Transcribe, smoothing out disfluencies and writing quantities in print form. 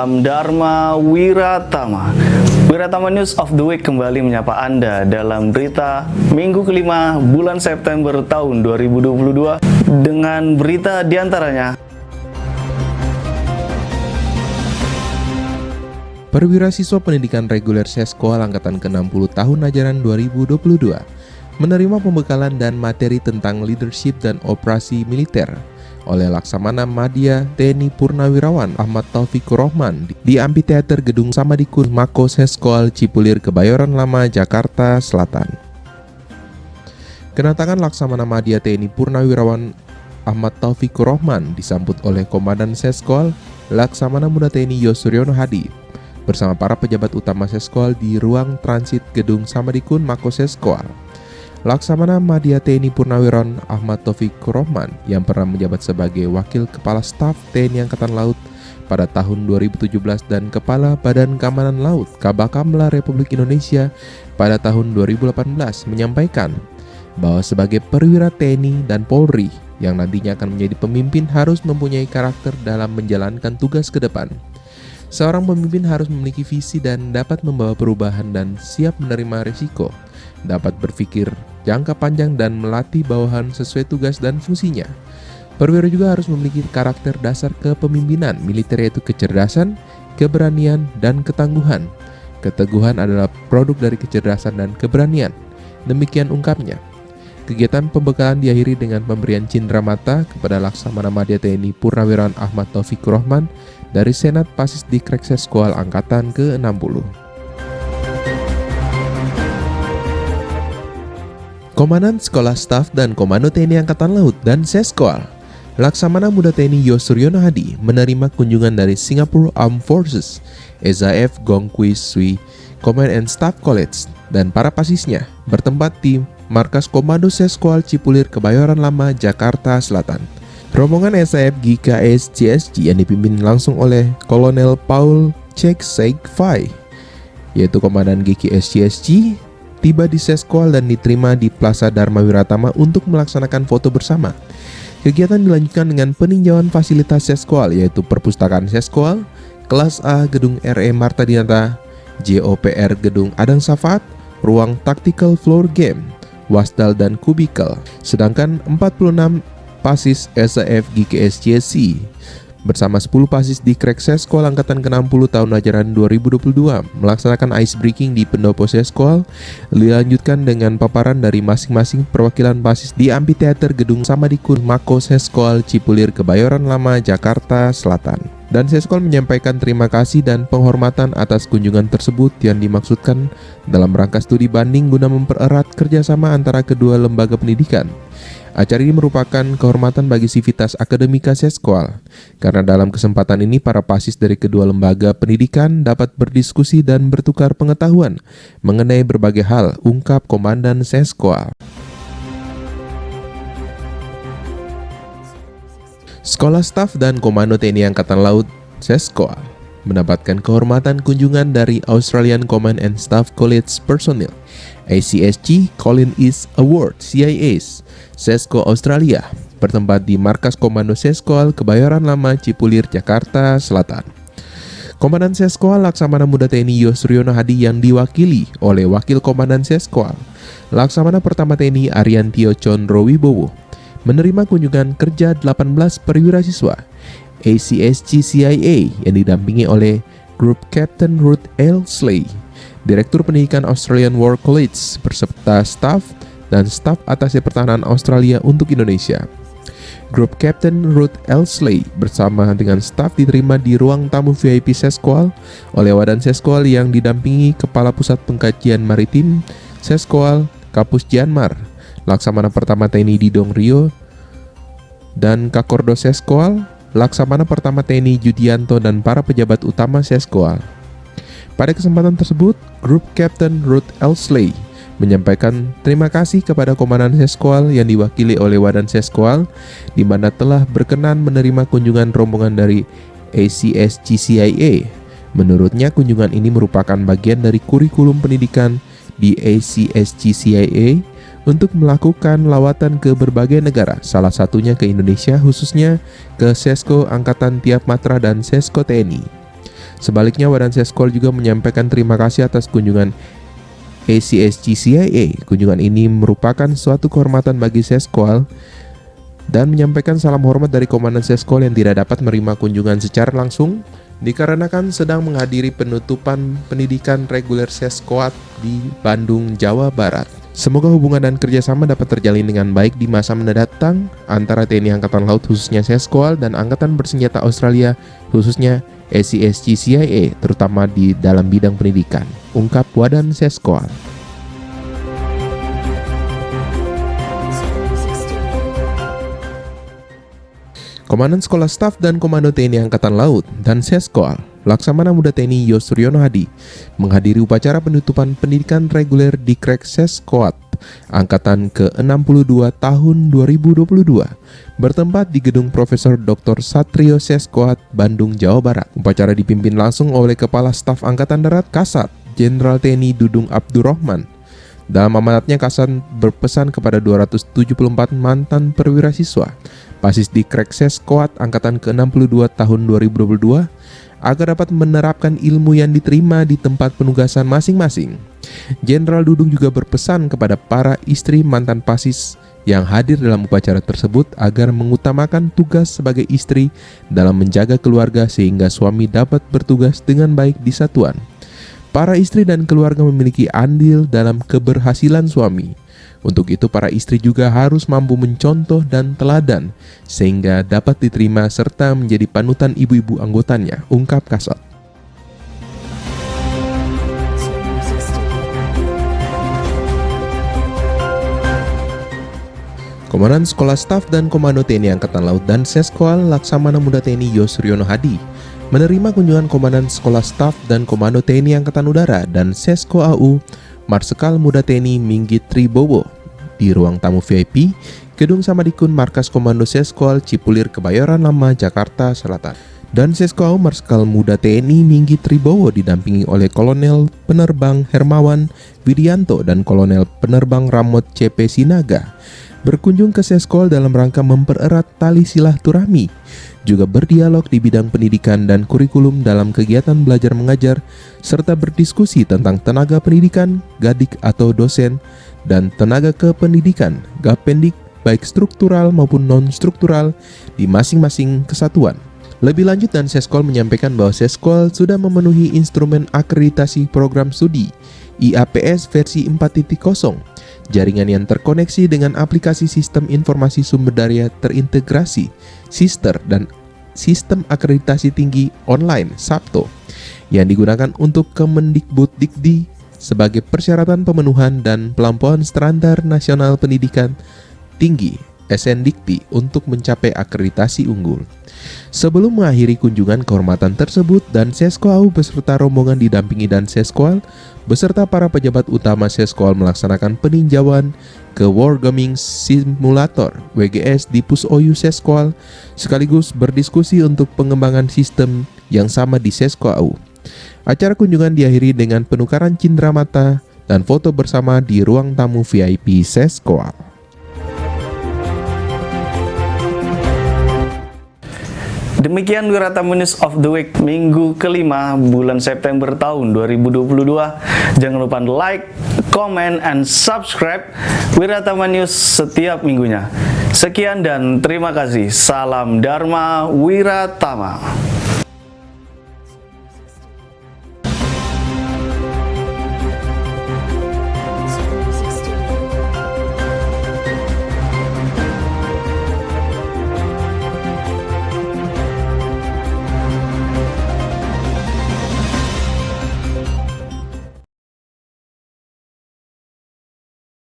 Salam Dharma Wiratama. Wiratama News of the Week kembali menyapa Anda dalam berita minggu kelima bulan September tahun 2022 dengan berita diantaranya. Perwira Siswa Pendidikan Reguler Seskoal Angkatan ke-60 tahun ajaran 2022 menerima pembekalan dan materi tentang leadership dan operasi militer oleh Laksamana Madya TNI Purnawirawan Ahmad Taufikur Rohman di Amphitheater Gedung Samadikun Mako Seskoal Cipulir, Kebayoran Lama, Jakarta Selatan. Kedatangan Laksamana Madya TNI Purnawirawan Ahmad Taufikur Rohman disambut oleh Komandan Seskoal Laksamana Muda TNI Yosuryono Hadi bersama para pejabat utama Seskoal di ruang transit Gedung Samadikun Mako Seskoal. Laksamana Madya TNI Purnawirawan Ahmad Taufikur Rohman yang pernah menjabat sebagai Wakil Kepala Staf TNI Angkatan Laut pada tahun 2017 dan Kepala Badan Keamanan Laut Kabakamla Republik Indonesia pada tahun 2018 menyampaikan bahwa sebagai perwira TNI dan Polri yang nantinya akan menjadi pemimpin harus mempunyai karakter dalam menjalankan tugas ke depan. Seorang pemimpin harus memiliki visi dan dapat membawa perubahan dan siap menerima risiko, dapat berpikir jangka panjang dan melatih bawahan sesuai tugas dan fungsinya. Perwira juga harus memiliki karakter dasar kepemimpinan militer yaitu kecerdasan, keberanian, dan ketangguhan. Keteguhan adalah produk dari kecerdasan dan keberanian. Demikian ungkapnya. Kegiatan pembekalan diakhiri dengan pemberian cindera mata kepada Laksamana Madya TNI Purnawirawan Ahmad Taufikur Rohman dari Senat Pasis Dikrek Seskoal Angkatan ke-60. Komandan Sekolah Staf dan Komando TNI Angkatan Laut dan Seskoal Laksamana Muda TNI Yosuryono Hadi menerima kunjungan dari Singapore Armed Forces SAF Gong Kui Sui Command and Staff College dan para pasisnya bertempat di Markas Komando Seskoal Cipulir, Kebayoran Lama, Jakarta Selatan. Rombongan SAF GKS CSG yang dipimpin langsung oleh Kolonel Paul Chek Seik Fai, yaitu Komandan GKS CSG, tiba di Seskoal dan diterima di Plaza Dharma Wiratama untuk melaksanakan foto bersama. Kegiatan dilanjutkan dengan peninjauan fasilitas Seskoal, yaitu Perpustakaan Seskoal, Kelas A Gedung RE Marta Dinata, JOPR Gedung Adang Safaat, Ruang Tactical Floor Game, Wasdal dan Kubikel. Sedangkan 46 pasis SAF GKS CSC bersama 10 pasis di Krek Seskoal Angkatan ke-60 tahun ajaran 2022 melaksanakan ice breaking di pendopo Seskoal, dilanjutkan dengan paparan dari masing-masing perwakilan pasis di Amphitheater Gedung Samadikun Mako Seskoal Cipulir, Kebayoran Lama, Jakarta Selatan. Dan Seskoal menyampaikan terima kasih dan penghormatan atas kunjungan tersebut yang dimaksudkan dalam rangka studi banding guna mempererat kerjasama antara kedua lembaga pendidikan. Acara ini merupakan kehormatan bagi sivitas akademika Seskoal, karena dalam kesempatan ini para pasis dari kedua lembaga pendidikan dapat berdiskusi dan bertukar pengetahuan mengenai berbagai hal, ungkap Komandan Seskoal. Sekolah Staf dan Komando TNI Angkatan Laut Seskoal mendapatkan kehormatan kunjungan dari Australian Command and Staff College Personnel ACSG Colin East Award CIAs Sesko Australia bertempat di Markas Komando Seskoal Kebayoran Lama Cipulir, Jakarta Selatan. Komandan Seskoal Laksamana Muda TNI Yosuryono Hadi yang diwakili oleh Wakil Komandan Seskoal Laksamana Pertama TNI Ariantio Condro Wibowo menerima kunjungan kerja 18 perwira siswa ACSG CIA yang didampingi oleh Group Captain Ruth Elsley, Direktur Pendidikan Australian War College beserta staf dan staf Atase Pertahanan Australia untuk Indonesia. Group Captain Ruth Elsley bersama dengan staf diterima di ruang tamu VIP Seskoal oleh Wadan Seskoal yang didampingi Kepala Pusat Pengkajian Maritim Seskoal Kapus Janmar, Laksamana Pertama TNI Didong Rio, dan Kakordo Seskoal, Laksamana Pertama TNI Judianto dan para pejabat utama Seskoal. Pada kesempatan tersebut, Group Captain Ruth Elsley menyampaikan terima kasih kepada Komandan Seskoal yang diwakili oleh Wadan Seskoal, di mana telah berkenan menerima kunjungan rombongan dari ACSG CIA. Menurutnya, kunjungan ini merupakan bagian dari kurikulum pendidikan di ACSG CIA untuk melakukan lawatan ke berbagai negara, salah satunya ke Indonesia, khususnya ke Sesko Angkatan Tiap Matra dan Sesko TNI. Sebaliknya, Wadan Seskol juga menyampaikan terima kasih atas kunjungan ACSG-CIA. Kunjungan ini merupakan suatu kehormatan bagi Seskol dan menyampaikan salam hormat dari Komandan Seskol yang tidak dapat menerima kunjungan secara langsung dikarenakan sedang menghadiri penutupan pendidikan reguler Seskoat di Bandung, Jawa Barat. Semoga hubungan dan kerjasama dapat terjalin dengan baik di masa mendatang antara TNI Angkatan Laut khususnya Seskoal dan Angkatan Bersenjata Australia khususnya ACSG-CIA, terutama di dalam bidang pendidikan, ungkap Wadan Seskol. Komandan Sekolah Staf dan Komando TNI Angkatan Laut dan Seskol, Laksamana Muda TNI Yosuryono Hadi, menghadiri upacara penutupan pendidikan reguler di Krek Seskoat Angkatan ke-62 tahun 2022, bertempat di Gedung Profesor Dr. Satrio Seskoat, Bandung, Jawa Barat. Upacara dipimpin langsung oleh Kepala Staf Angkatan Darat Kasat, Jenderal TNI Dudung Abdurrahman. Dalam amanatnya, Kasat berpesan kepada 274 mantan perwira siswa Pasis di Krek Seskoat Angkatan ke-62 tahun 2022 agar dapat menerapkan ilmu yang diterima di tempat penugasan masing-masing. Jenderal Dudung juga berpesan kepada para istri mantan Pasis yang hadir dalam upacara tersebut agar mengutamakan tugas sebagai istri dalam menjaga keluarga sehingga suami dapat bertugas dengan baik di satuan. Para istri dan keluarga memiliki andil dalam keberhasilan suami. Untuk itu, para istri juga harus mampu mencontoh dan teladan sehingga dapat diterima serta menjadi panutan ibu-ibu anggotanya, ungkap Kasat. Komandan Sekolah Staf dan Komando TNI Angkatan Laut dan Seskol, Laksamana Muda TNI Yosuryono Hadi, menerima kunjungan Komandan Sekolah Staf dan Komando TNI Angkatan Udara dan Sesko AU Marsikal Muda TNI Minggit Tribowo di ruang tamu VIP Gedung Samadikun Markas Komando Seskol Cipulir Kebayoran Lama, Jakarta Selatan. Dan Sesko AU Marsikal Muda TNI Minggit Tribowo didampingi oleh Kolonel Penerbang Hermawan Widianto dan Kolonel Penerbang Ramot CP Sinaga berkunjung ke Seskol dalam rangka mempererat tali silaturahmi, juga berdialog di bidang pendidikan dan kurikulum dalam kegiatan belajar mengajar, serta berdiskusi tentang tenaga pendidikan, gadik atau dosen, dan tenaga kependidikan, gapendik, baik struktural maupun non-struktural di masing-masing kesatuan. Lebih lanjut, dan Seskol menyampaikan bahwa Seskol sudah memenuhi instrumen akreditasi program studi IAPS versi 4.0, jaringan yang terkoneksi dengan aplikasi Sistem Informasi Sumber Daya Terintegrasi SISTER dan Sistem Akreditasi Tinggi Online SAPTO yang digunakan untuk Kemendikbud-Dikti sebagai persyaratan pemenuhan dan pelampauan standar nasional pendidikan tinggi SNDikti untuk mencapai akreditasi unggul. Sebelum mengakhiri kunjungan kehormatan tersebut, dan Sesko AU beserta rombongan didampingi dan Seskol beserta para pejabat utama Seskol melaksanakan peninjauan ke Wargaming Simulator WGS di Pus OU Seskol sekaligus berdiskusi untuk pengembangan sistem yang sama di Sesko AU. Acara kunjungan diakhiri dengan penukaran cindera mata dan foto bersama di ruang tamu VIP Seskol. Demikian Wiratamu News of the Week minggu kelima bulan September tahun 2022. Jangan lupa like, comment, and subscribe Wiratamu News setiap minggunya. Sekian dan terima kasih. Salam Dharma Wiratama.